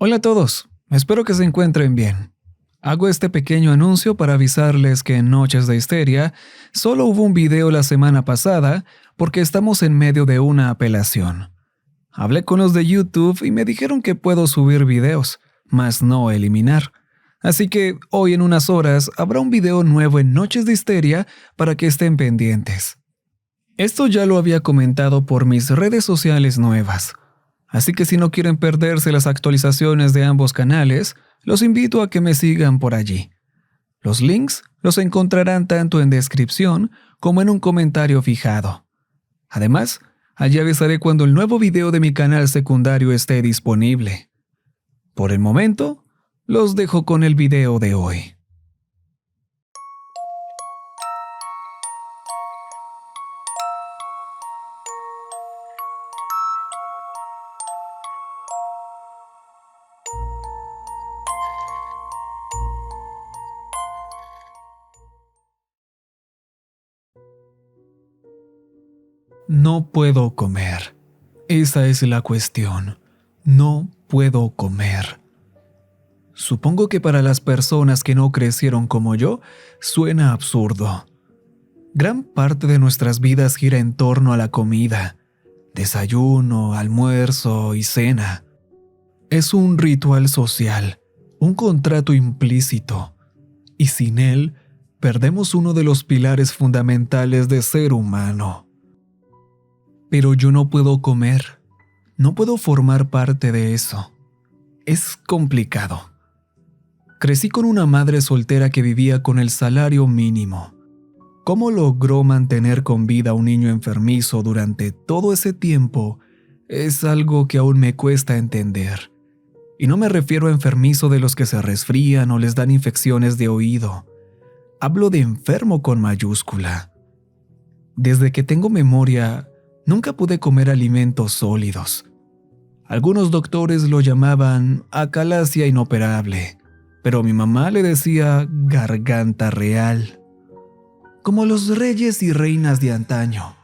Hola a todos, espero que se encuentren bien. Hago este pequeño anuncio para avisarles que en Noches de Histeria solo hubo un video la semana pasada porque estamos en medio de una apelación. Hablé con los de YouTube y me dijeron que puedo subir videos, mas no eliminar. Así que hoy en unas horas habrá un video nuevo en Noches de Histeria para que estén pendientes. Esto ya lo había comentado por mis redes sociales nuevas. Así que si no quieren perderse las actualizaciones de ambos canales, los invito a que me sigan por allí. Los links los encontrarán tanto en descripción como en un comentario fijado. Además, allí avisaré cuando el nuevo video de mi canal secundario esté disponible. Por el momento, los dejo con el video de hoy. No puedo comer. Esa es la cuestión. No puedo comer. Supongo que para las personas que no crecieron como yo, suena absurdo. Gran parte de nuestras vidas gira en torno a la comida. Desayuno, almuerzo y cena. Es un ritual social, un contrato implícito. Y sin él, perdemos uno de los pilares fundamentales de ser humano. Pero yo no puedo comer. No puedo formar parte de eso. Es complicado. Crecí con una madre soltera que vivía con el salario mínimo. ¿Cómo logró mantener con vida a un niño enfermizo durante todo ese tiempo? Es algo que aún me cuesta entender. Y no me refiero a enfermizo de los que se resfrían o les dan infecciones de oído. Hablo de enfermo con mayúscula. Desde que tengo memoria, nunca pude comer alimentos sólidos. Algunos doctores lo llamaban acalasia inoperable, pero mi mamá le decía garganta real. Como los reyes y reinas de antaño,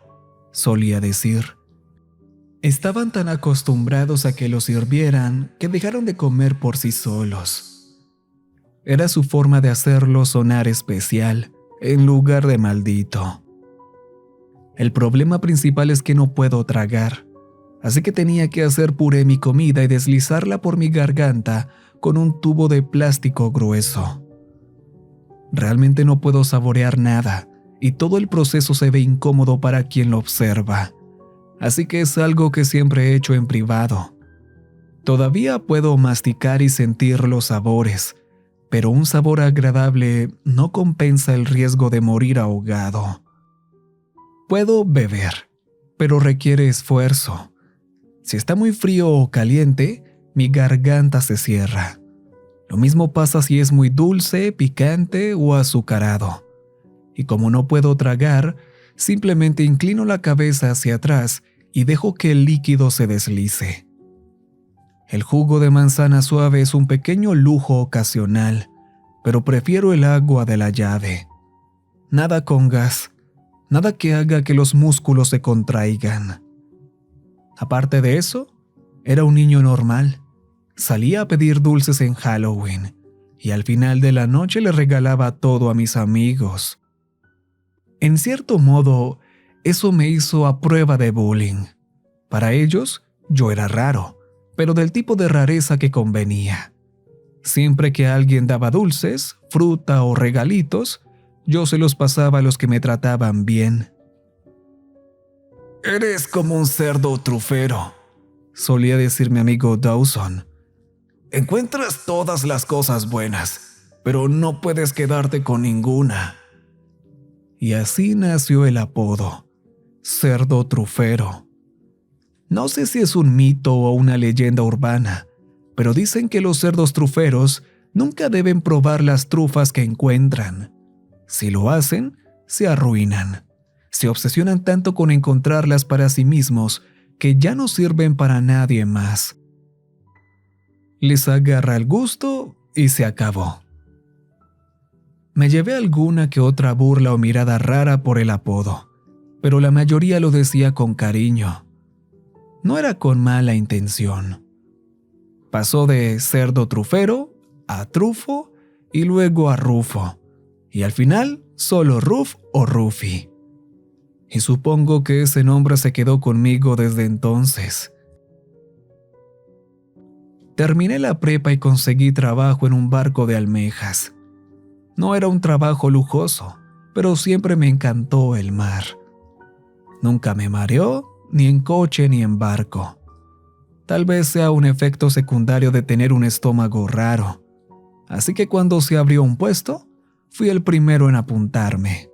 solía decir. Estaban tan acostumbrados a que los sirvieran que dejaron de comer por sí solos. Era su forma de hacerlo sonar especial, en lugar de maldito. El problema principal es que no puedo tragar, así que tenía que hacer puré mi comida y deslizarla por mi garganta con un tubo de plástico grueso. Realmente no puedo saborear nada y todo el proceso se ve incómodo para quien lo observa, así que es algo que siempre he hecho en privado. Todavía puedo masticar y sentir los sabores, pero un sabor agradable no compensa el riesgo de morir ahogado. Puedo beber, pero requiere esfuerzo. Si está muy frío o caliente, mi garganta se cierra. Lo mismo pasa si es muy dulce, picante o azucarado. Y como no puedo tragar, simplemente inclino la cabeza hacia atrás y dejo que el líquido se deslice. El jugo de manzana suave es un pequeño lujo ocasional, pero prefiero el agua de la llave. Nada con gas. Nada que haga que los músculos se contraigan. Aparte de eso, era un niño normal. Salía a pedir dulces en Halloween y al final de la noche le regalaba todo a mis amigos. En cierto modo, eso me hizo a prueba de bullying. Para ellos, yo era raro, pero del tipo de rareza que convenía. Siempre que alguien daba dulces, fruta o regalitos, yo se los pasaba a los que me trataban bien. «Eres como un cerdo trufero», solía decir mi amigo Dawson. «Encuentras todas las cosas buenas, pero no puedes quedarte con ninguna». Y así nació el apodo, cerdo trufero. No sé si es un mito o una leyenda urbana, pero dicen que los cerdos truferos nunca deben probar las trufas que encuentran. Si lo hacen, se arruinan. Se obsesionan tanto con encontrarlas para sí mismos que ya no sirven para nadie más. Les agarra el gusto y se acabó. Me llevé alguna que otra burla o mirada rara por el apodo, pero la mayoría lo decía con cariño. No era con mala intención. Pasó de cerdo trufero a trufo y luego a Rufo. Y al final, solo Ruf o Rufi. Y supongo que ese nombre se quedó conmigo desde entonces. Terminé la prepa y conseguí trabajo en un barco de almejas. No era un trabajo lujoso, pero siempre me encantó el mar. Nunca me mareó, ni en coche ni en barco. Tal vez sea un efecto secundario de tener un estómago raro. Así que cuando se abrió un puesto, fui el primero en apuntarme.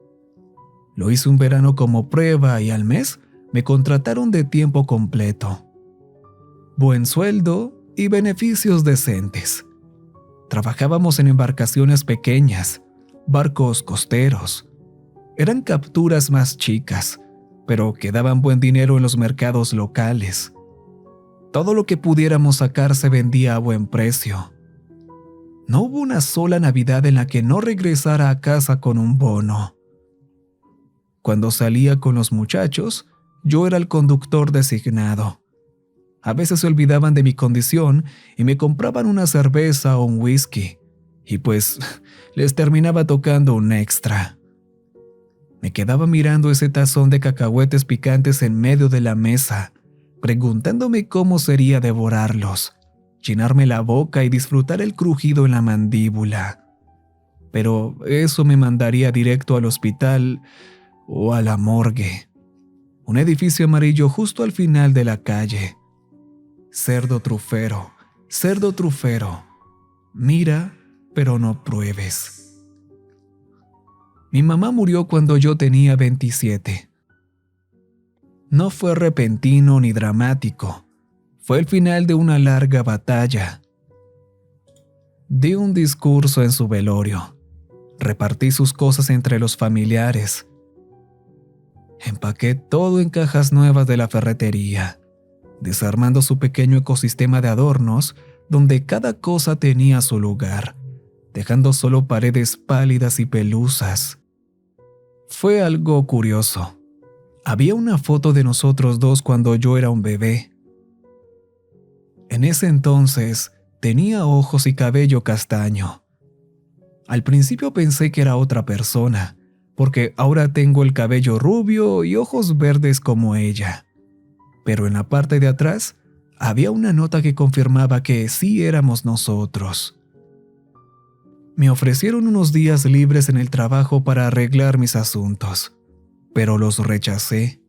Lo hice un verano como prueba y al mes me contrataron de tiempo completo. Buen sueldo y beneficios decentes. Trabajábamos en embarcaciones pequeñas, barcos costeros. Eran capturas más chicas, pero que daban buen dinero en los mercados locales. Todo lo que pudiéramos sacar se vendía a buen precio. No hubo una sola Navidad en la que no regresara a casa con un bono. Cuando salía con los muchachos, yo era el conductor designado. A veces se olvidaban de mi condición y me compraban una cerveza o un whisky, y pues les terminaba tocando un extra. Me quedaba mirando ese tazón de cacahuetes picantes en medio de la mesa, preguntándome cómo sería devorarlos, llenarme la boca y disfrutar el crujido en la mandíbula. Pero eso me mandaría directo al hospital o a la morgue. Un edificio amarillo justo al final de la calle. Cerdo trufero, cerdo trufero. Mira, pero no pruebes. Mi mamá murió cuando yo tenía 27. No fue repentino ni dramático. Fue el final de una larga batalla. Di un discurso en su velorio. Repartí sus cosas entre los familiares. Empaqué todo en cajas nuevas de la ferretería, desarmando su pequeño ecosistema de adornos donde cada cosa tenía su lugar, dejando solo paredes pálidas y pelusas. Fue algo curioso. Había una foto de nosotros dos cuando yo era un bebé. En ese entonces tenía ojos y cabello castaño. Al principio pensé que era otra persona, porque ahora tengo el cabello rubio y ojos verdes como ella. Pero en la parte de atrás había una nota que confirmaba que sí éramos nosotros. Me ofrecieron unos días libres en el trabajo para arreglar mis asuntos, pero los rechacé.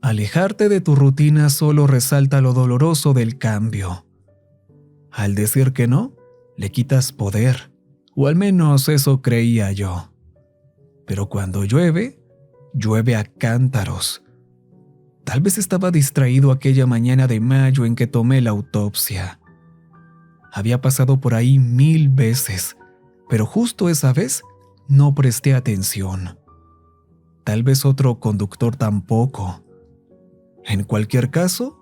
Alejarte de tu rutina solo resalta lo doloroso del cambio. Al decir que no, le quitas poder, o al menos eso creía yo. Pero cuando llueve, llueve a cántaros. Tal vez estaba distraído aquella mañana de mayo en que tomé la autopsia. Había pasado por ahí 1000 veces, pero justo esa vez no presté atención. Tal vez otro conductor tampoco. En cualquier caso,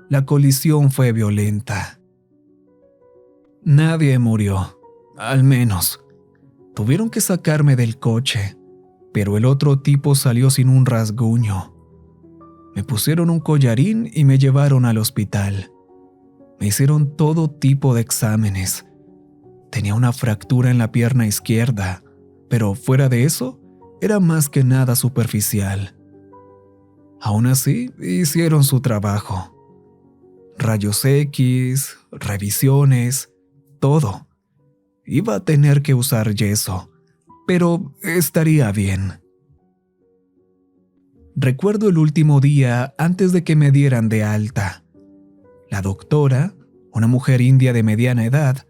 la colisión fue violenta. Nadie murió, al menos. Tuvieron que sacarme del coche, pero el otro tipo salió sin un rasguño. Me pusieron un collarín y me llevaron al hospital. Me hicieron todo tipo de exámenes. Tenía una fractura en la pierna izquierda, pero fuera de eso, era más que nada superficial. Aún así, hicieron su trabajo. Rayos X, revisiones, todo. Iba a tener que usar yeso, pero estaría bien. Recuerdo el último día antes de que me dieran de alta. La doctora, una mujer india de mediana edad,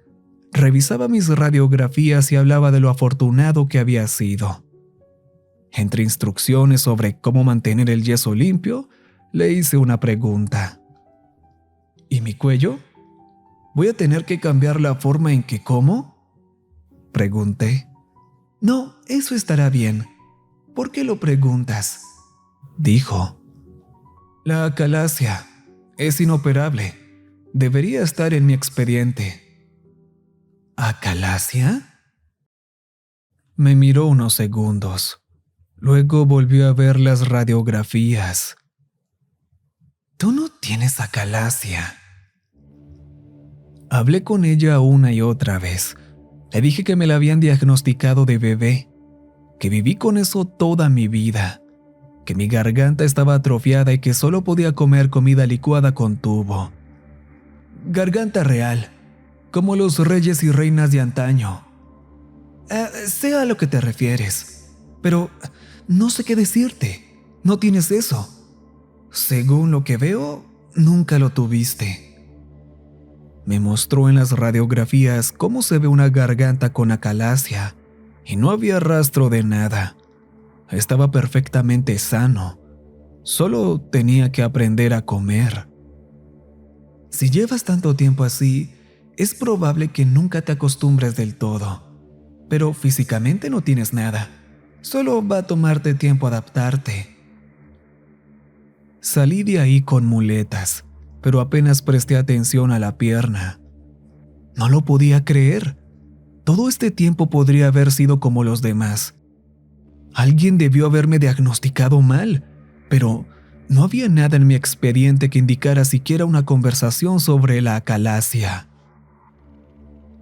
revisaba mis radiografías y hablaba de lo afortunado que había sido. Entre instrucciones sobre cómo mantener el yeso limpio, le hice una pregunta. ¿Y mi cuello? ¿Voy a tener que cambiar la forma en que como?, pregunté. No, eso estará bien. ¿Por qué lo preguntas?, dijo. La acalasia es inoperable. Debería estar en mi expediente. ¿Acalasia? Me miró unos segundos. Luego volvió a ver las radiografías. Tú no tienes acalasia. Hablé con ella una y otra vez. Le dije que me la habían diagnosticado de bebé, que viví con eso toda mi vida, que mi garganta estaba atrofiada y que solo podía comer comida licuada con tubo. Garganta real, como los reyes y reinas de antaño. Sé a lo que te refieres, pero no sé qué decirte. No tienes eso. Según lo que veo, nunca lo tuviste. Me mostró en las radiografías cómo se ve una garganta con acalasia, y no había rastro de nada. Estaba perfectamente sano. Solo tenía que aprender a comer. Si llevas tanto tiempo así, es probable que nunca te acostumbres del todo. Pero físicamente no tienes nada. Solo va a tomarte tiempo adaptarte. Salí de ahí con muletas, pero apenas presté atención a la pierna. No lo podía creer. Todo este tiempo podría haber sido como los demás. Alguien debió haberme diagnosticado mal, pero no había nada en mi expediente que indicara siquiera una conversación sobre la acalasia.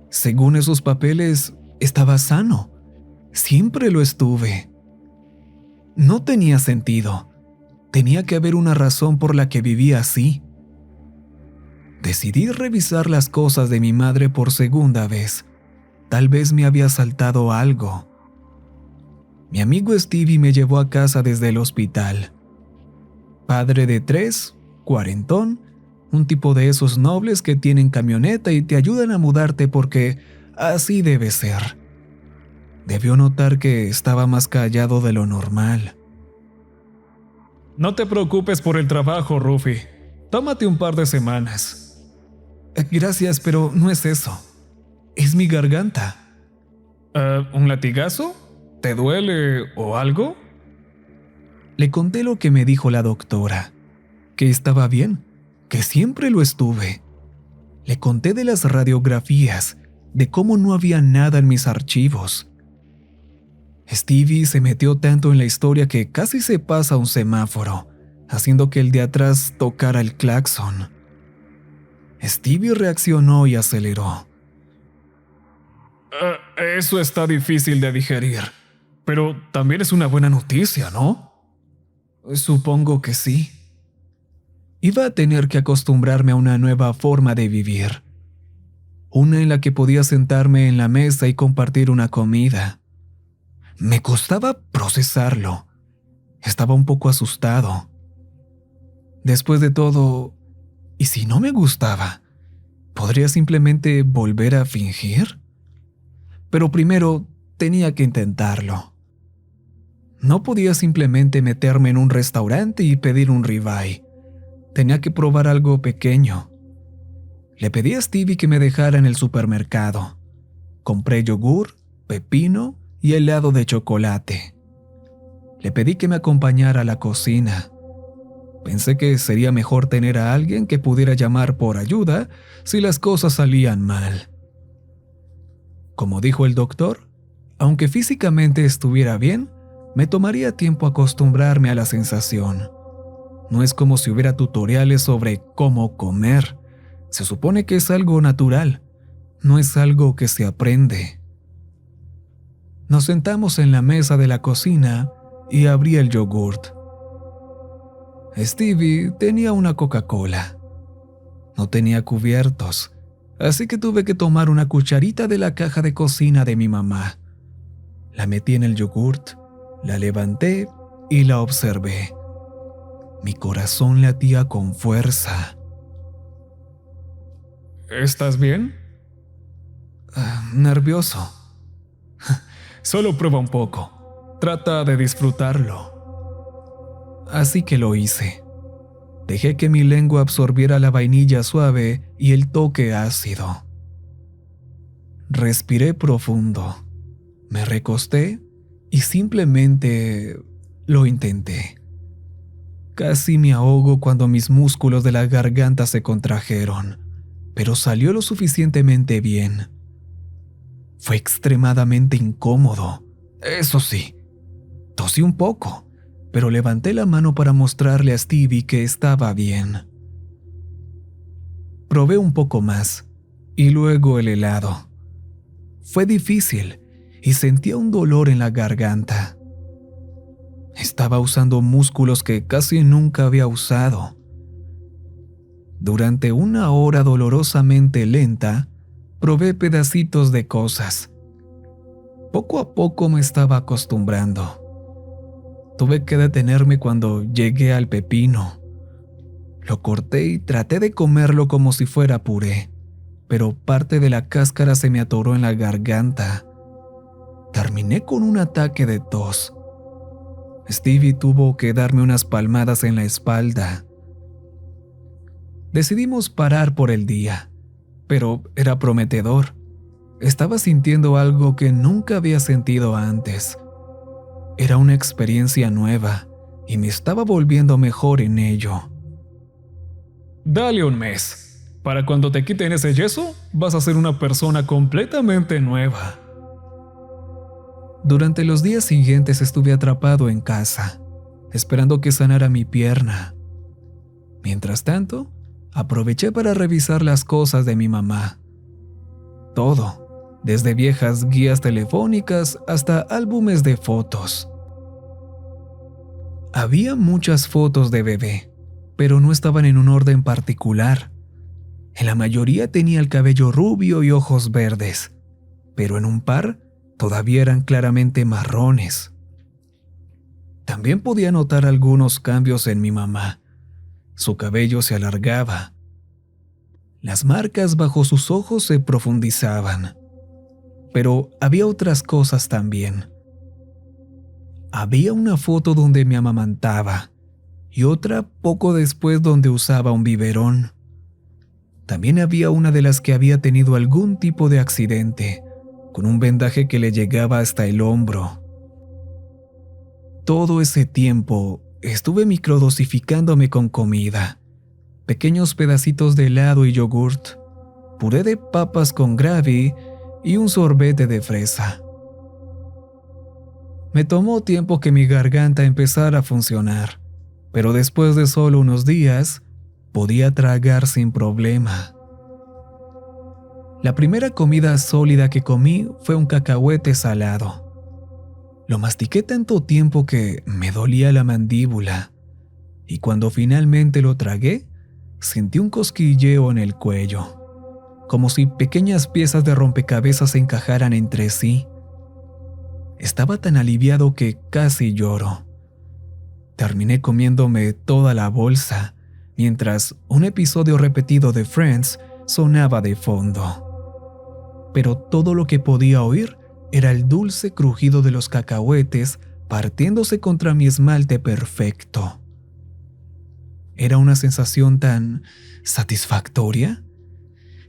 Según esos papeles, estaba sano. Siempre lo estuve. No tenía sentido. Tenía que haber una razón por la que vivía así. Decidí revisar las cosas de mi madre por segunda vez. Tal vez me había saltado algo. Mi amigo Stevie me llevó a casa desde el hospital. Padre de 3, cuarentón, un tipo de esos nobles que tienen camioneta y te ayudan a mudarte porque así debe ser. Debió notar que estaba más callado de lo normal. No te preocupes por el trabajo, Rufi. Tómate un par de semanas. Gracias, pero no es eso. Es mi garganta. ¿Un latigazo? ¿Te duele o algo? Le conté lo que me dijo la doctora, que estaba bien, que siempre lo estuve. Le conté de las radiografías, de cómo no había nada en mis archivos. Stevie se metió tanto en la historia que casi se pasa un semáforo, haciendo que el de atrás tocara el claxon. Stevie reaccionó y aceleró. Eso está difícil de digerir, pero también es una buena noticia, ¿no? Supongo que sí. Iba a tener que acostumbrarme a una nueva forma de vivir. Una en la que podía sentarme en la mesa y compartir una comida. Me costaba procesarlo. Estaba un poco asustado. Después de todo, ¿y si no me gustaba? ¿Podría simplemente volver a fingir? Pero primero tenía que intentarlo. No podía simplemente meterme en un restaurante y pedir un ribeye. Tenía que probar algo pequeño. Le pedí a Stevie que me dejara en el supermercado. Compré yogur, pepino y helado de chocolate. Le pedí que me acompañara a la cocina. Pensé que sería mejor tener a alguien que pudiera llamar por ayuda si las cosas salían mal. Como dijo el doctor, aunque físicamente estuviera bien, me tomaría tiempo acostumbrarme a la sensación. No es como si hubiera tutoriales sobre cómo comer. Se supone que es algo natural, no es algo que se aprende. Nos sentamos en la mesa de la cocina y abrí el yogurt. Stevie tenía una Coca-Cola. No tenía cubiertos, así que tuve que tomar una cucharita de la caja de cocina de mi mamá. La metí en el yogurt, la levanté y la observé. Mi corazón latía con fuerza. ¿Estás bien? Nervioso. Solo prueba un poco. Trata de disfrutarlo. Así que lo hice. Dejé que mi lengua absorbiera la vainilla suave y el toque ácido. Respiré profundo. Me recosté y simplemente lo intenté. Casi me ahogo cuando mis músculos de la garganta se contrajeron, pero salió lo suficientemente bien. Fue extremadamente incómodo, eso sí. Tosí un poco, pero levanté la mano para mostrarle a Stevie que estaba bien. Probé un poco más, y luego el helado. Fue difícil y sentía un dolor en la garganta. Estaba usando músculos que casi nunca había usado. Durante una hora dolorosamente lenta, probé pedacitos de cosas. Poco a poco me estaba acostumbrando. Tuve que detenerme cuando llegué al pepino. Lo corté y traté de comerlo como si fuera puré, pero parte de la cáscara se me atoró en la garganta. Terminé con un ataque de tos. Stevie tuvo que darme unas palmadas en la espalda. Decidimos parar por el día, pero era prometedor. Estaba sintiendo algo que nunca había sentido antes. Era una experiencia nueva y me estaba volviendo mejor en ello. Dale un mes. Para cuando te quiten ese yeso, vas a ser una persona completamente nueva. Durante los días siguientes estuve atrapado en casa, esperando que sanara mi pierna. Mientras tanto, aproveché para revisar las cosas de mi mamá. Todo, desde viejas guías telefónicas hasta álbumes de fotos. Había muchas fotos de bebé, pero no estaban en un orden particular. En la mayoría tenía el cabello rubio y ojos verdes, pero en un par todavía eran claramente marrones. También podía notar algunos cambios en mi mamá. Su cabello se alargaba. Las marcas bajo sus ojos se profundizaban. Pero había otras cosas también. Había una foto donde me amamantaba y otra poco después donde usaba un biberón. También había una de las que había tenido algún tipo de accidente, con un vendaje que le llegaba hasta el hombro. Todo ese tiempo estuve microdosificándome con comida, pequeños pedacitos de helado y yogurt, puré de papas con gravy y un sorbete de fresa. Me tomó tiempo que mi garganta empezara a funcionar, pero después de solo unos días, podía tragar sin problema. La primera comida sólida que comí fue un cacahuete salado. Lo mastiqué tanto tiempo que me dolía la mandíbula, y cuando finalmente lo tragué, sentí un cosquilleo en el cuello, como si pequeñas piezas de rompecabezas se encajaran entre sí. Estaba tan aliviado que casi lloro. Terminé comiéndome toda la bolsa, mientras un episodio repetido de Friends sonaba de fondo. Pero todo lo que podía oír era el dulce crujido de los cacahuetes partiéndose contra mi esmalte perfecto. Era una sensación tan satisfactoria.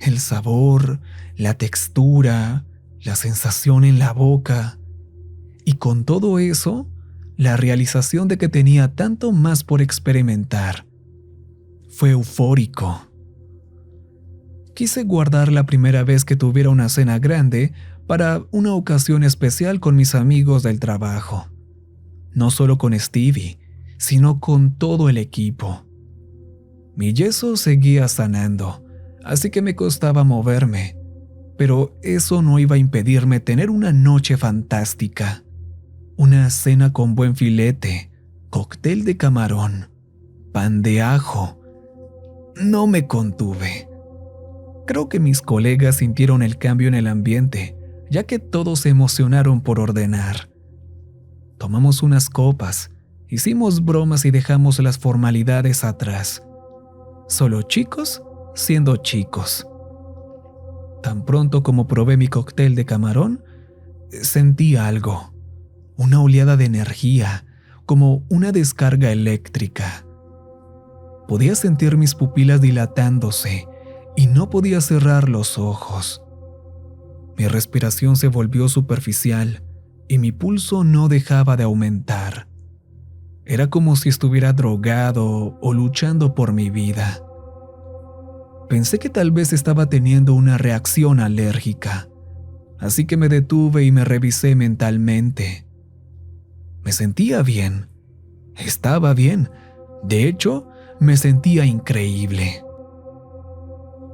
El sabor, la textura, la sensación en la boca. Y con todo eso, la realización de que tenía tanto más por experimentar. Fue eufórico. Quise guardar la primera vez que tuviera una cena grande para una ocasión especial con mis amigos del trabajo. No solo con Stevie, sino con todo el equipo. Mi yeso seguía sanando, así que me costaba moverme, pero eso no iba a impedirme tener una noche fantástica. Una cena con buen filete, cóctel de camarón, pan de ajo. No me contuve. Creo que mis colegas sintieron el cambio en el ambiente, ya que todos se emocionaron por ordenar. Tomamos unas copas, hicimos bromas y dejamos las formalidades atrás. Solo chicos siendo chicos. Tan pronto como probé mi cóctel de camarón, sentí algo. Una oleada de energía, como una descarga eléctrica. Podía sentir mis pupilas dilatándose y no podía cerrar los ojos. Mi respiración se volvió superficial y mi pulso no dejaba de aumentar. Era como si estuviera drogado o luchando por mi vida. Pensé que tal vez estaba teniendo una reacción alérgica, así que me detuve y me revisé mentalmente. Me sentía bien. Estaba bien. De hecho, me sentía increíble.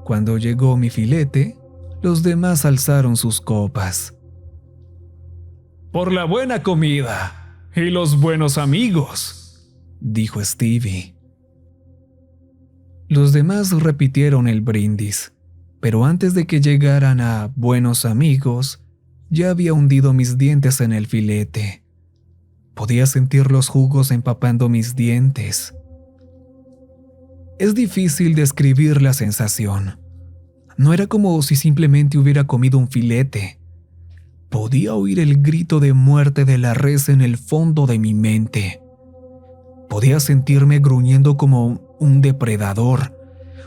Cuando llegó mi filete, los demás alzaron sus copas. «Por la buena comida y los buenos amigos», dijo Stevie. Los demás repitieron el brindis, pero antes de que llegaran a buenos amigos, ya había hundido mis dientes en el filete. Podía sentir los jugos empapando mis dientes. Es difícil describir la sensación. No era como si simplemente hubiera comido un filete. Podía oír el grito de muerte de la res en el fondo de mi mente. Podía sentirme gruñendo como un depredador,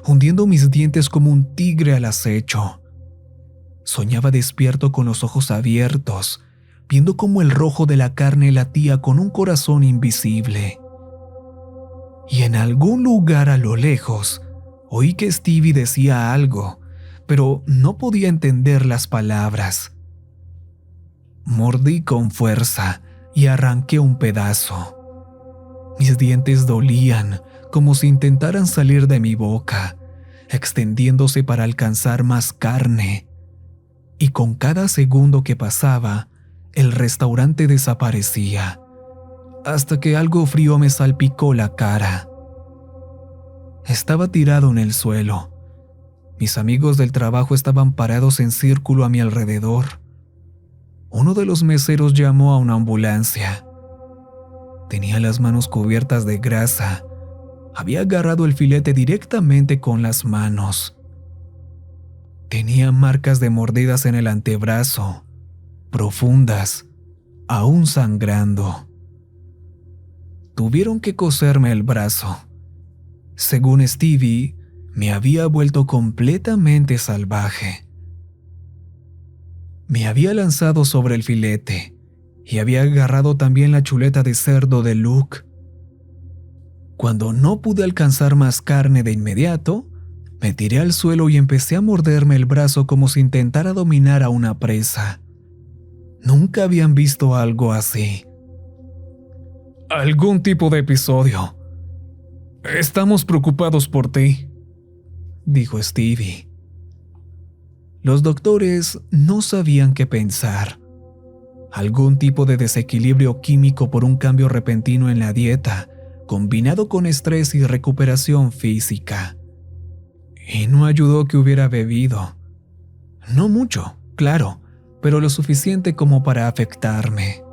hundiendo mis dientes como un tigre al acecho. Soñaba despierto con los ojos abiertos, viendo cómo el rojo de la carne latía con un corazón invisible. Y en algún lugar a lo lejos, oí que Stevie decía algo, pero no podía entender las palabras. Mordí con fuerza y arranqué un pedazo. Mis dientes dolían, como si intentaran salir de mi boca, extendiéndose para alcanzar más carne. Y con cada segundo que pasaba, el restaurante desaparecía, hasta que algo frío me salpicó la cara. Estaba tirado en el suelo. Mis amigos del trabajo estaban parados en círculo a mi alrededor. Uno de los meseros llamó a una ambulancia. Tenía las manos cubiertas de grasa. Había agarrado el filete directamente con las manos. Tenía marcas de mordidas en el antebrazo, profundas, aún sangrando. Tuvieron que coserme el brazo. Según Stevie, me había vuelto completamente salvaje. Me había lanzado sobre el filete y había agarrado también la chuleta de cerdo de Luke. Cuando no pude alcanzar más carne de inmediato, me tiré al suelo y empecé a morderme el brazo como si intentara dominar a una presa. Nunca habían visto algo así. «Algún tipo de episodio. Estamos preocupados por ti», dijo Stevie. Los doctores no sabían qué pensar. Algún tipo de desequilibrio químico por un cambio repentino en la dieta, combinado con estrés y recuperación física. Y no ayudó que hubiera bebido. No mucho, claro, pero lo suficiente como para afectarme.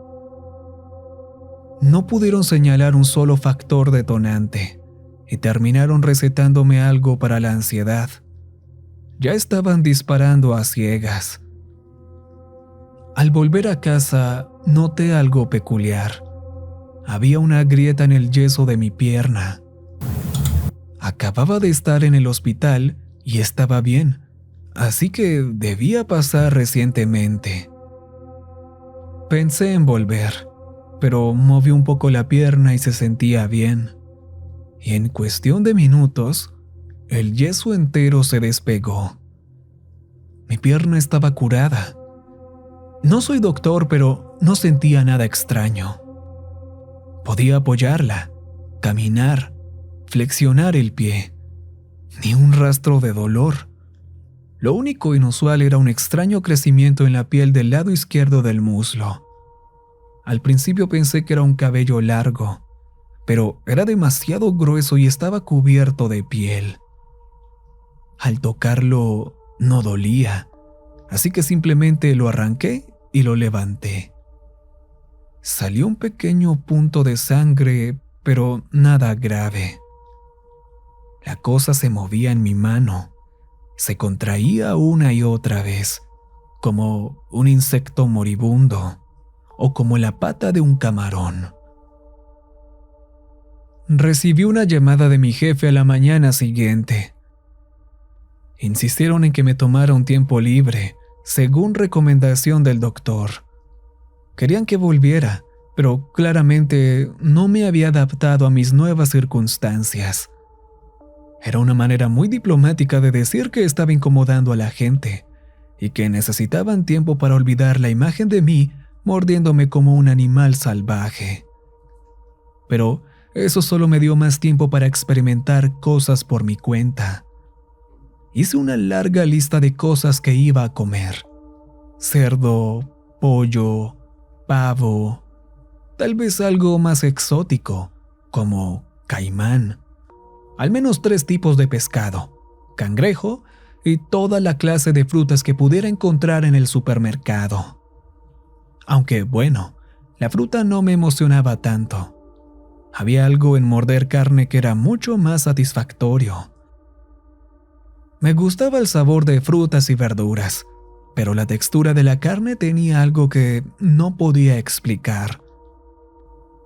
No pudieron señalar un solo factor detonante y terminaron recetándome algo para la ansiedad. Ya estaban disparando a ciegas. Al volver a casa, noté algo peculiar. Había una grieta en el yeso de mi pierna. Acababa de estar en el hospital y estaba bien, así que debía pasar recientemente. Pensé en volver, pero moví un poco la pierna y se sentía bien. Y en cuestión de minutos, el yeso entero se despegó. Mi pierna estaba curada. No soy doctor, pero no sentía nada extraño. Podía apoyarla, caminar, flexionar el pie. Ni un rastro de dolor. Lo único inusual era un extraño crecimiento en la piel del lado izquierdo del muslo. Al principio pensé que era un cabello largo, pero era demasiado grueso y estaba cubierto de piel. Al tocarlo, no dolía, así que simplemente lo arranqué y lo levanté. Salió un pequeño punto de sangre, pero nada grave. La cosa se movía en mi mano, se contraía una y otra vez, como un insecto moribundo o como la pata de un camarón. Recibí una llamada de mi jefe a la mañana siguiente. Insistieron en que me tomara un tiempo libre, según recomendación del doctor. Querían que volviera, pero claramente no me había adaptado a mis nuevas circunstancias. Era una manera muy diplomática de decir que estaba incomodando a la gente y que necesitaban tiempo para olvidar la imagen de mí mordiéndome como un animal salvaje. Pero eso solo me dio más tiempo para experimentar cosas por mi cuenta. Hice una larga lista de cosas que iba a comer. Cerdo, pollo, pavo, tal vez algo más exótico, como caimán. Al menos 3 tipos de pescado, cangrejo y toda la clase de frutas que pudiera encontrar en el supermercado. Aunque bueno, la fruta no me emocionaba tanto. Había algo en morder carne que era mucho más satisfactorio. Me gustaba el sabor de frutas y verduras, pero la textura de la carne tenía algo que no podía explicar.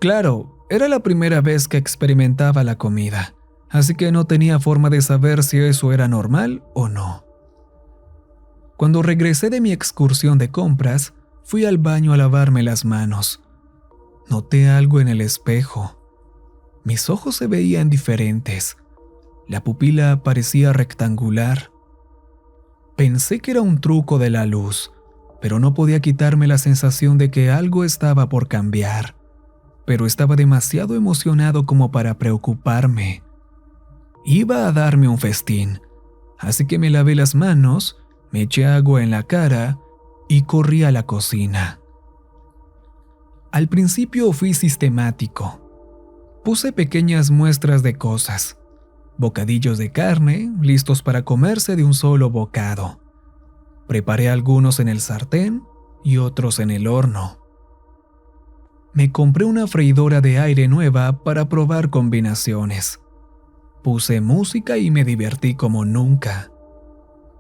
Claro, era la primera vez que experimentaba la comida, así que no tenía forma de saber si eso era normal o no. Cuando regresé de mi excursión de compras, fui al baño a lavarme las manos. Noté algo en el espejo. Mis ojos se veían diferentes. La pupila parecía rectangular. Pensé que era un truco de la luz, pero no podía quitarme la sensación de que algo estaba por cambiar. Pero estaba demasiado emocionado como para preocuparme. Iba a darme un festín, así que me lavé las manos, me eché agua en la cara y corrí a la cocina. Al principio fui sistemático. Puse pequeñas muestras de cosas. Bocadillos de carne, listos para comerse de un solo bocado. Preparé algunos en el sartén y otros en el horno. Me compré una freidora de aire nueva para probar combinaciones. Puse música y me divertí como nunca.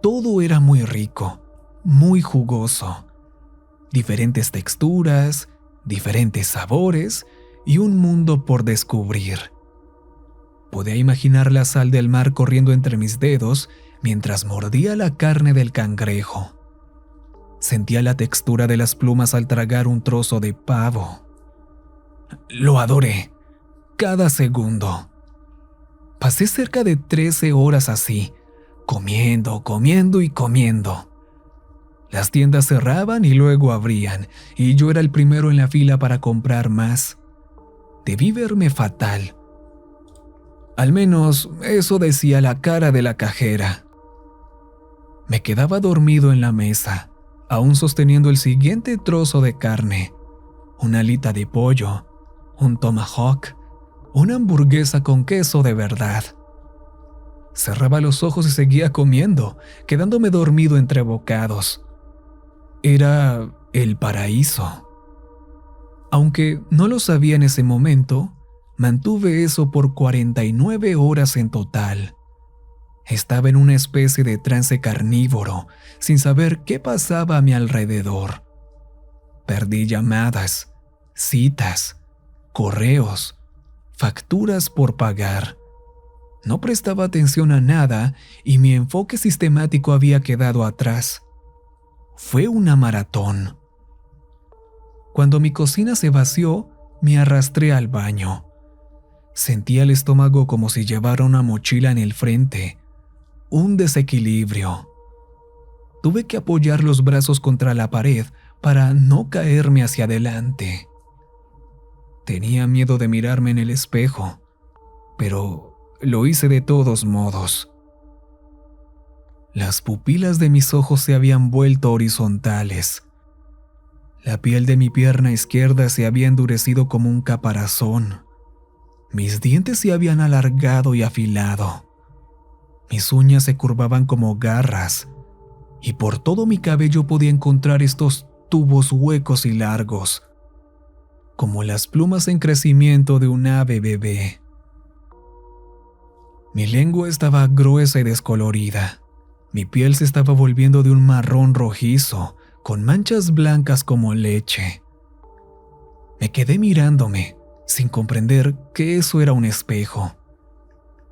Todo era muy rico, muy jugoso. Diferentes texturas, diferentes sabores y un mundo por descubrir. Podía imaginar la sal del mar corriendo entre mis dedos mientras mordía la carne del cangrejo. Sentía la textura de las plumas al tragar un trozo de pavo. Lo adoré, cada segundo. Pasé cerca de 13 horas así, comiendo y comiendo. Las tiendas cerraban y luego abrían, y yo era el primero en la fila para comprar más. Debí verme fatal. Al menos eso decía la cara de la cajera. Me quedaba dormido en la mesa, aún sosteniendo el siguiente trozo de carne, una alita de pollo, un tomahawk, una hamburguesa con queso de verdad. Cerraba los ojos y seguía comiendo, quedándome dormido entre bocados. Era el paraíso. Aunque no lo sabía en ese momento, mantuve eso por 49 horas en total. Estaba en una especie de trance carnívoro, sin saber qué pasaba a mi alrededor. Perdí llamadas, citas, correos, facturas por pagar. No prestaba atención a nada y mi enfoque sistemático había quedado atrás. Fue una maratón. Cuando mi cocina se vació, me arrastré al baño. Sentía el estómago como si llevara una mochila en el frente. Un desequilibrio. Tuve que apoyar los brazos contra la pared para no caerme hacia adelante. Tenía miedo de mirarme en el espejo, pero lo hice de todos modos. Las pupilas de mis ojos se habían vuelto horizontales. La piel de mi pierna izquierda se había endurecido como un caparazón. Mis dientes se habían alargado y afilado. Mis uñas se curvaban como garras, y por todo mi cabello podía encontrar estos tubos huecos y largos, como las plumas en crecimiento de un ave bebé. Mi lengua estaba gruesa y descolorida. Mi piel se estaba volviendo de un marrón rojizo, con manchas blancas como leche. Me quedé mirándome, sin comprender que eso era un espejo.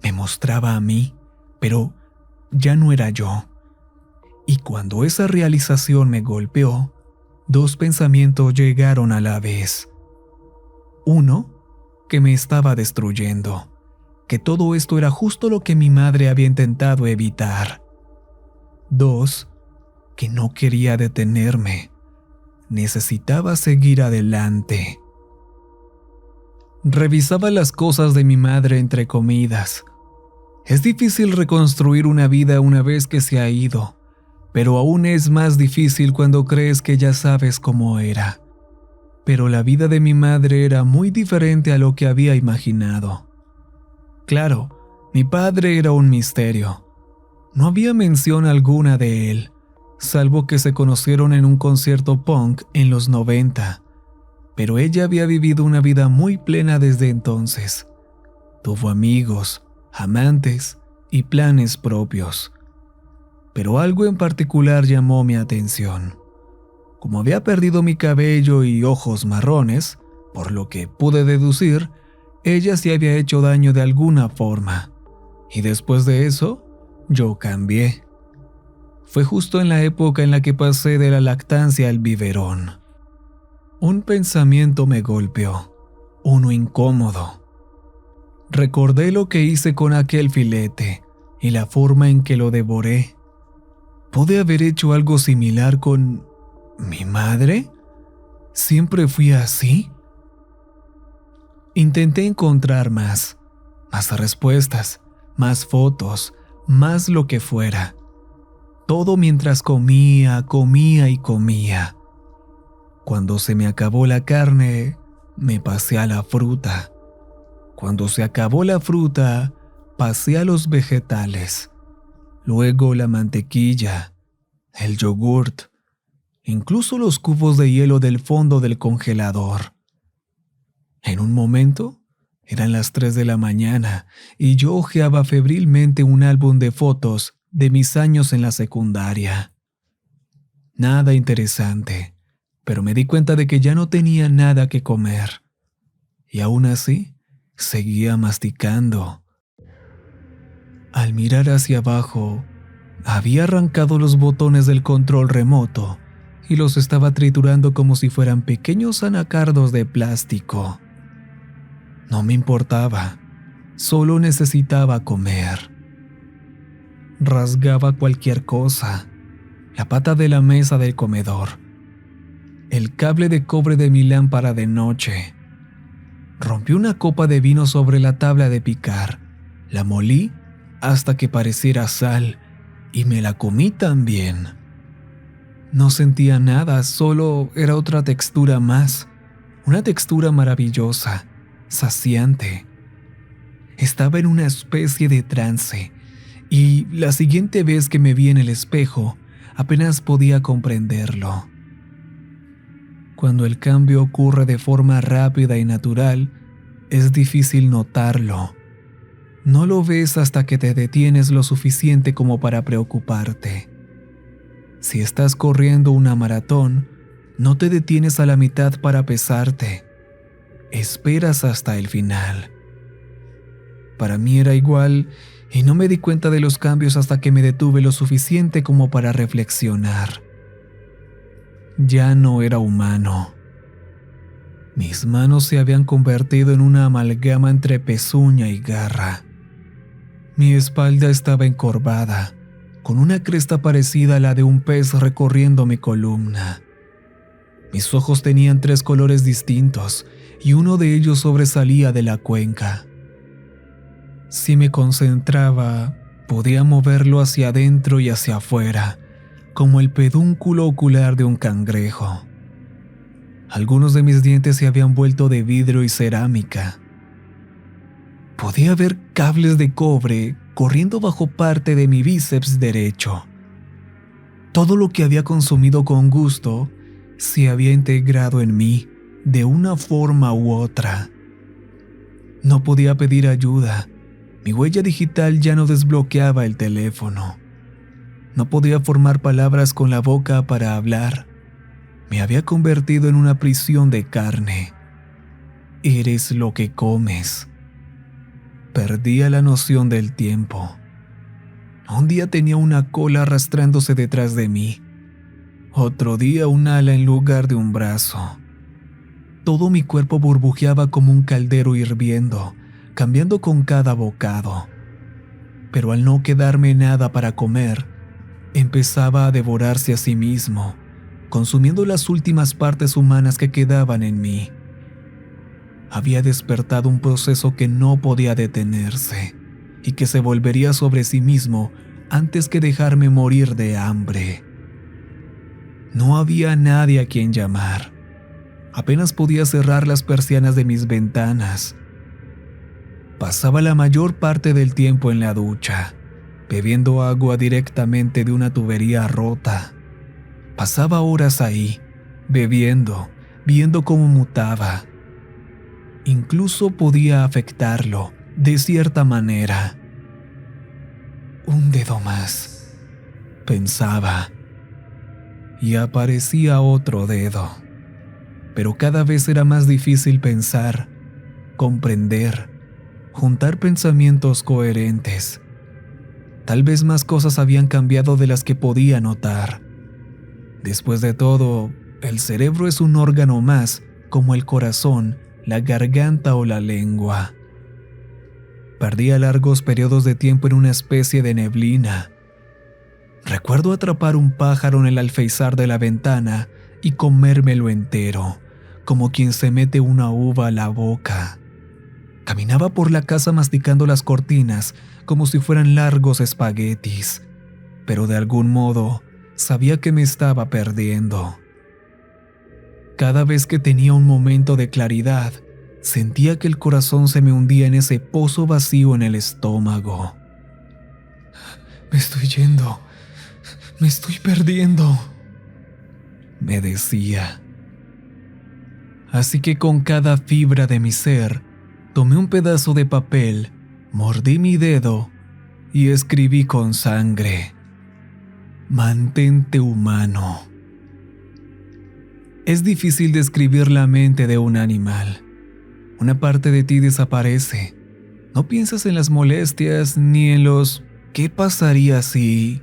Me mostraba a mí, pero ya no era yo. Y cuando esa realización me golpeó, 2 pensamientos llegaron a la vez. Uno, que me estaba destruyendo, que todo esto era justo lo que mi madre había intentado evitar. 2, que no quería detenerme. Necesitaba seguir adelante. Revisaba las cosas de mi madre entre comidas. Es difícil reconstruir una vida una vez que se ha ido, pero aún es más difícil cuando crees que ya sabes cómo era. Pero la vida de mi madre era muy diferente a lo que había imaginado. Claro, mi padre era un misterio. No había mención alguna de él, salvo que se conocieron en un concierto punk en los 90. Pero ella había vivido una vida muy plena desde entonces. Tuvo amigos, amantes y planes propios. Pero algo en particular llamó mi atención. Como había perdido mi cabello y ojos marrones, por lo que pude deducir, ella se había hecho daño de alguna forma. Y después de eso, yo cambié. Fue justo en la época en la que pasé de la lactancia al biberón. Un pensamiento me golpeó, uno incómodo. Recordé lo que hice con aquel filete y la forma en que lo devoré. ¿Pude haber hecho algo similar con mi madre? ¿Siempre fui así? Intenté encontrar más respuestas, más fotos, más lo que fuera. Todo mientras comía y comía. Cuando se me acabó la carne, me pasé a la fruta. Cuando se acabó la fruta, pasé a los vegetales. Luego la mantequilla, el yogurt, incluso los cubos de hielo del fondo del congelador. En un momento, eran las 3 de la mañana y yo hojeaba febrilmente un álbum de fotos de mis años en la secundaria. Nada interesante, pero me di cuenta de que ya no tenía nada que comer. Y aún así, seguía masticando. Al mirar hacia abajo, había arrancado los botones del control remoto y los estaba triturando como si fueran pequeños anacardos de plástico. No me importaba, solo necesitaba comer. Rasgaba cualquier cosa, la pata de la mesa del comedor, el cable de cobre de mi lámpara de noche. Rompí una copa de vino sobre la tabla de picar, la molí hasta que pareciera sal y me la comí también. No sentía nada, solo era otra textura más, una textura maravillosa, saciante. Estaba en una especie de trance y la siguiente vez que me vi en el espejo apenas podía comprenderlo. Cuando el cambio ocurre de forma rápida y natural, es difícil notarlo. No lo ves hasta que te detienes lo suficiente como para preocuparte. Si estás corriendo una maratón, no te detienes a la mitad para pesarte. Esperas hasta el final. Para mí era igual y no me di cuenta de los cambios hasta que me detuve lo suficiente como para reflexionar. Ya no era humano. Mis manos se habían convertido en una amalgama entre pezuña y garra. Mi espalda estaba encorvada, con una cresta parecida a la de un pez recorriendo mi columna. Mis ojos tenían 3 colores distintos y uno de ellos sobresalía de la cuenca. Si me concentraba, podía moverlo hacia adentro y hacia afuera, como el pedúnculo ocular de un cangrejo. Algunos de mis dientes se habían vuelto de vidrio y cerámica. Podía ver cables de cobre corriendo bajo parte de mi bíceps derecho. Todo lo que había consumido con gusto se había integrado en mí de una forma u otra. No podía pedir ayuda. Mi huella digital ya no desbloqueaba el teléfono. No podía formar palabras con la boca para hablar. Me había convertido en una prisión de carne. Eres lo que comes. Perdía la noción del tiempo. Un día tenía una cola arrastrándose detrás de mí. Otro día un ala en lugar de un brazo. Todo mi cuerpo burbujeaba como un caldero hirviendo, cambiando con cada bocado. Pero al no quedarme nada para comer, empezaba a devorarse a sí mismo, consumiendo las últimas partes humanas que quedaban en mí. Había despertado un proceso que no podía detenerse, y que se volvería sobre sí mismo antes que dejarme morir de hambre. No había nadie a quien llamar. Apenas podía cerrar las persianas de mis ventanas. Pasaba la mayor parte del tiempo en la ducha, bebiendo agua directamente de una tubería rota. Pasaba horas ahí, bebiendo, viendo cómo mutaba. Incluso podía afectarlo, de cierta manera. Un dedo más, pensaba, y aparecía otro dedo. Pero cada vez era más difícil pensar, comprender, juntar pensamientos coherentes. Tal vez más cosas habían cambiado de las que podía notar. Después de todo, el cerebro es un órgano más, como el corazón, la garganta o la lengua. Perdía largos periodos de tiempo en una especie de neblina. Recuerdo atrapar un pájaro en el alféizar de la ventana y comérmelo entero, como quien se mete una uva a la boca. Caminaba por la casa masticando las cortinas como si fueran largos espaguetis, pero de algún modo sabía que me estaba perdiendo. Cada vez que tenía un momento de claridad, sentía que el corazón se me hundía en ese pozo vacío en el estómago. Me estoy yendo, me estoy perdiendo, me decía. Así que con cada fibra de mi ser, tomé un pedazo de papel, mordí mi dedo y escribí con sangre: mantente humano. Es difícil describir la mente de un animal. Una parte de ti desaparece. No piensas en las molestias ni en los ¿qué pasaría si?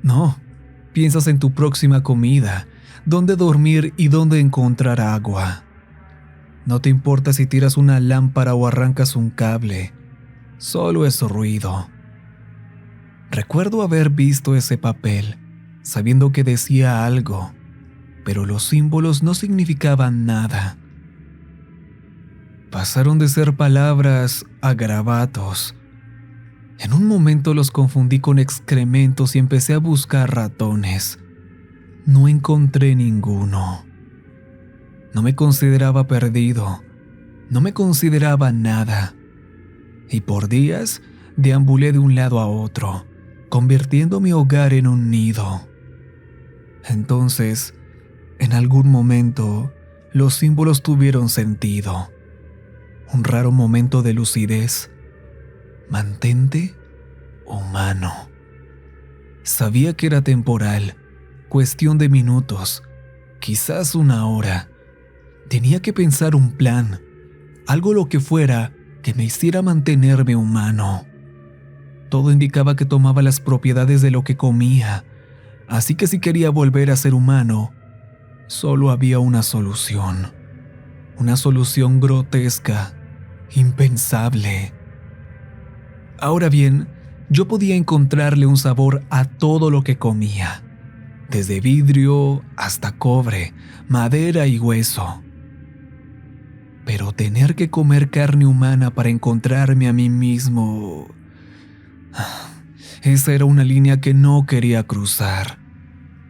No, piensas en tu próxima comida, dónde dormir y dónde encontrar agua. No te importa si tiras una lámpara o arrancas un cable, solo es ruido. Recuerdo haber visto ese papel, sabiendo que decía algo, pero los símbolos no significaban nada. Pasaron de ser palabras a garabatos. En un momento los confundí con excrementos y empecé a buscar ratones. No encontré ninguno. No me consideraba perdido, no me consideraba nada. Y por días deambulé de un lado a otro, convirtiendo mi hogar en un nido. Entonces, en algún momento, los símbolos tuvieron sentido. Un raro momento de lucidez. Mantente humano. Sabía que era temporal, cuestión de minutos, quizás una hora. Tenía que pensar un plan, algo lo que fuera que me hiciera mantenerme humano. Todo indicaba que tomaba las propiedades de lo que comía, así que si quería volver a ser humano, solo había una solución grotesca, impensable. Ahora bien, yo podía encontrarle un sabor a todo lo que comía, desde vidrio hasta cobre, madera y hueso. Pero tener que comer carne humana para encontrarme a mí mismo... Esa era una línea que no quería cruzar.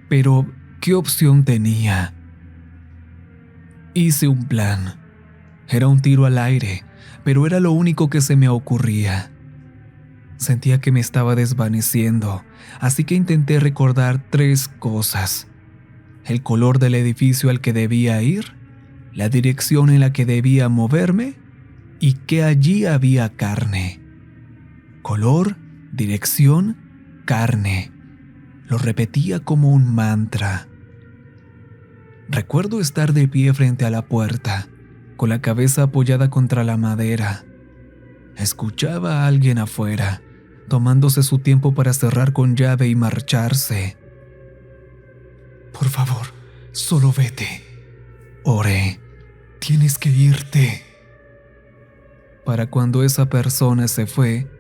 Pero, ¿qué opción tenía? Hice un plan. Era un tiro al aire, pero era lo único que se me ocurría. Sentía que me estaba desvaneciendo, así que intenté recordar 3 cosas: el color del edificio al que debía ir, la dirección en la que debía moverme y que allí había carne. Color, dirección, carne. Lo repetía como un mantra. Recuerdo estar de pie frente a la puerta, con la cabeza apoyada contra la madera. Escuchaba a alguien afuera, tomándose su tiempo para cerrar con llave y marcharse. Por favor, solo vete, oré. Tienes que irte. Para cuando esa persona se fue,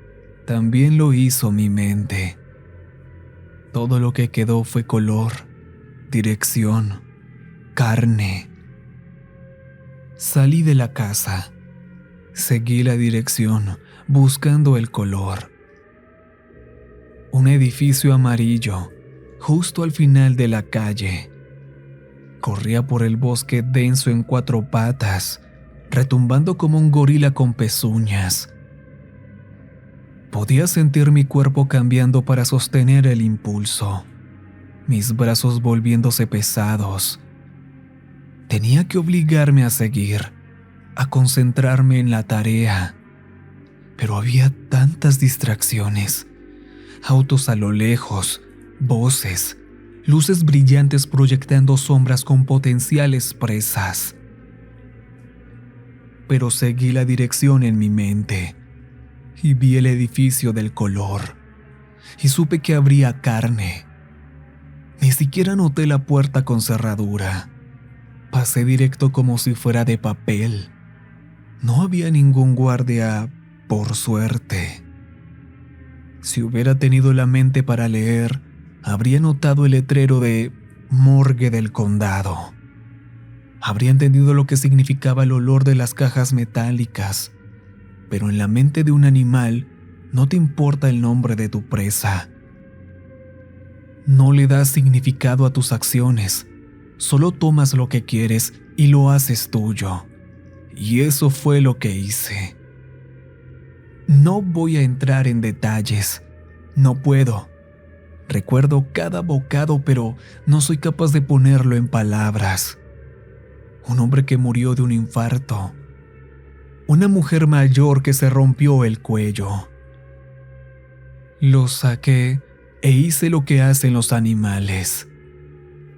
también lo hizo mi mente. Todo lo que quedó fue color, dirección, carne. Salí de la casa. Seguí la dirección, buscando el color. Un edificio amarillo, justo al final de la calle. Corría por el bosque denso en 4 patas, retumbando como un gorila con pezuñas. Podía sentir mi cuerpo cambiando para sostener el impulso, mis brazos volviéndose pesados. Tenía que obligarme a seguir, a concentrarme en la tarea. Pero había tantas distracciones. Autos a lo lejos, voces, luces brillantes proyectando sombras con potenciales presas. Pero seguí la dirección en mi mente y vi el edificio del color y supe que habría carne. Ni siquiera noté la puerta con cerradura. Pasé directo como si fuera de papel. No había ningún guardia, por suerte. Si hubiera tenido la mente para leer, habría notado el letrero de Morgue del Condado. Habría entendido lo que significaba el olor de las cajas metálicas. Pero en la mente de un animal no te importa el nombre de tu presa. No le das significado a tus acciones. Solo tomas lo que quieres y lo haces tuyo. Y eso fue lo que hice. No voy a entrar en detalles. No puedo. Recuerdo cada bocado, pero no soy capaz de ponerlo en palabras. Un hombre que murió de un infarto. Una mujer mayor que se rompió el cuello. Lo saqué e hice lo que hacen los animales.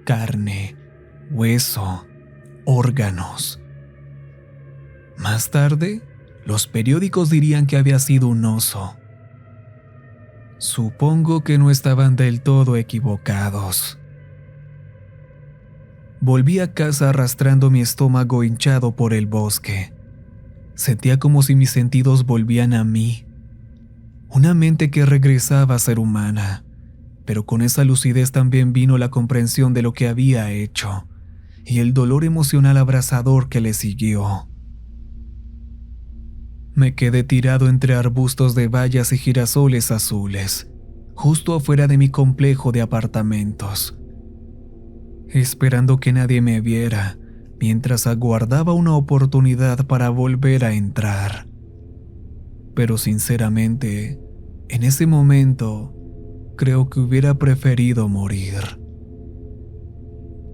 Carne, hueso, órganos. Más tarde, los periódicos dirían que había sido un oso. Supongo que no estaban del todo equivocados. Volví a casa arrastrando mi estómago hinchado por el bosque. Sentía como si mis sentidos volvían a mí. Una mente que regresaba a ser humana. Pero con esa lucidez también vino la comprensión de lo que había hecho y el dolor emocional abrasador que le siguió. Me quedé tirado entre arbustos de bayas y girasoles azules, justo afuera de mi complejo de apartamentos, esperando que nadie me viera, mientras aguardaba una oportunidad para volver a entrar. Pero sinceramente, en ese momento, creo que hubiera preferido morir.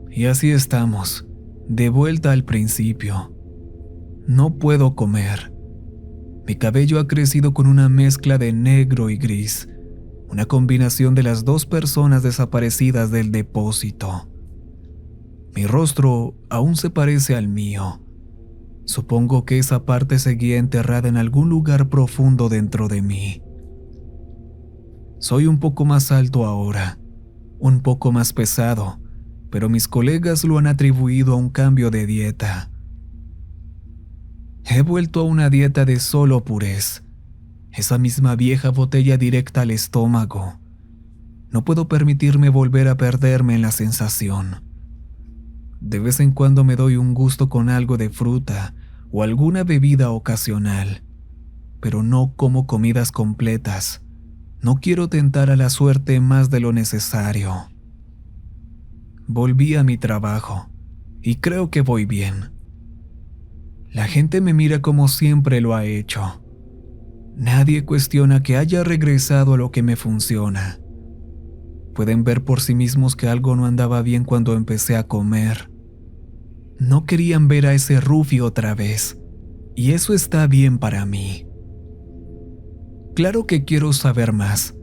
Y así estamos, de vuelta al principio. No puedo comer. Mi cabello ha crecido con una mezcla de negro y gris, una combinación de las 2 personas desaparecidas del depósito. Mi rostro aún se parece al mío. Supongo que esa parte seguía enterrada en algún lugar profundo dentro de mí. Soy un poco más alto ahora, un poco más pesado, pero mis colegas lo han atribuido a un cambio de dieta. He vuelto a una dieta de solo purés, esa misma vieja botella directa al estómago. No puedo permitirme volver a perderme en la sensación. De vez en cuando me doy un gusto con algo de fruta o alguna bebida ocasional, pero no como comidas completas. No quiero tentar a la suerte más de lo necesario. Volví a mi trabajo y creo que voy bien. La gente me mira como siempre lo ha hecho. Nadie cuestiona que haya regresado a lo que me funciona. Pueden ver por sí mismos que algo no andaba bien cuando empecé a comer. No querían ver a ese Rufio otra vez, y eso está bien para mí. Claro que quiero saber más,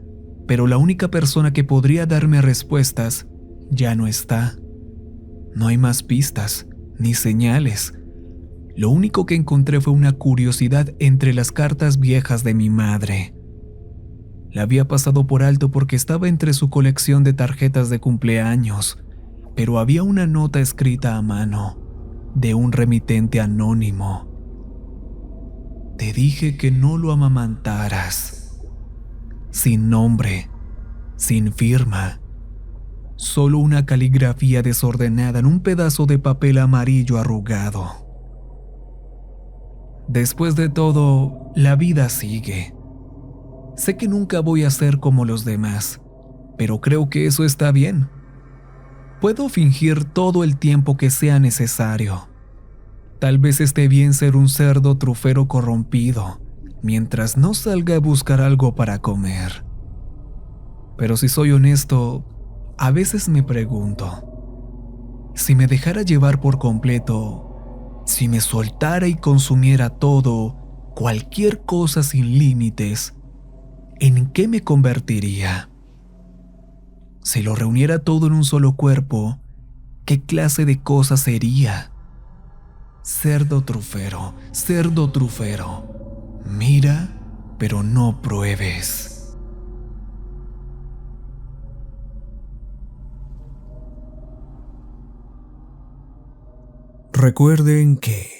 pero la única persona que podría darme respuestas ya no está. No hay más pistas, ni señales. Lo único que encontré fue una curiosidad entre las cartas viejas de mi madre. La había pasado por alto porque estaba entre su colección de tarjetas de cumpleaños, pero había una nota escrita a mano, de un remitente anónimo. Te dije que no lo amamantaras. Sin nombre, sin firma, solo una caligrafía desordenada en un pedazo de papel amarillo arrugado. Después de todo, la vida sigue. Sé que nunca voy a ser como los demás, pero creo que eso está bien. Puedo fingir todo el tiempo que sea necesario. Tal vez esté bien ser un cerdo trufero corrompido, mientras no salga a buscar algo para comer. Pero si soy honesto, a veces me pregunto, si me dejara llevar por completo, si me soltara y consumiera todo, cualquier cosa sin límites, ¿en qué me convertiría? Si lo reuniera todo en un solo cuerpo, ¿qué clase de cosa sería? Cerdo trufero, mira, pero no pruebes. Recuerden que